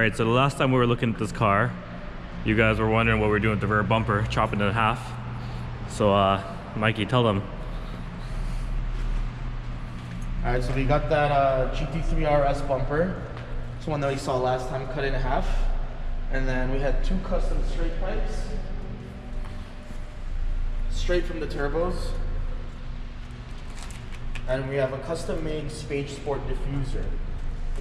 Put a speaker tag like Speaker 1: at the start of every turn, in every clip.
Speaker 1: Alright, so the last time we were looking at this car, you guys were wondering what we're doing with the rear bumper, chopping it in half. So Mikey, tell them.
Speaker 2: Alright, so we got that GT3 RS bumper. It's one that we saw last time, cut in half. And then we had two custom straight pipes. Straight from the turbos. And we have a custom made Spage Sport diffuser.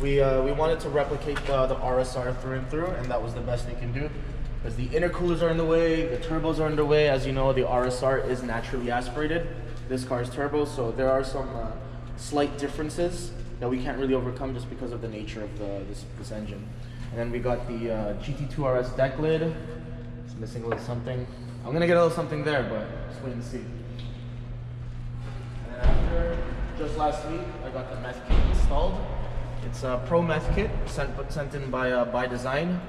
Speaker 2: We wanted to replicate the RSR through and through, and that was the best they can do. Because the intercoolers are in the way, the turbos are in the way. As you know, the RSR is naturally aspirated. This car is turbo, so there are some slight differences that we can't really overcome just because of the nature of this engine. And then we got the GT2 RS deck lid. It's missing a little something. I'm gonna get a little something there, but just wait and see. And then after, just last week, I got the meth kit installed. It's a pro meth kit sent in by Design.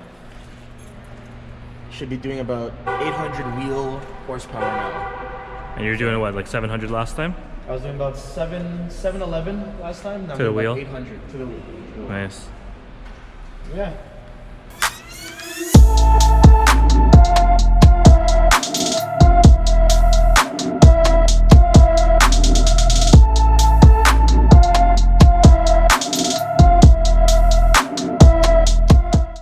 Speaker 2: Should be doing about 800 wheel horsepower now.
Speaker 1: And you're doing what, like 700 last time?
Speaker 2: I was doing about 711 last time. Now
Speaker 1: to the wheel?
Speaker 2: 800 to the wheel.
Speaker 1: Nice.
Speaker 2: Yeah.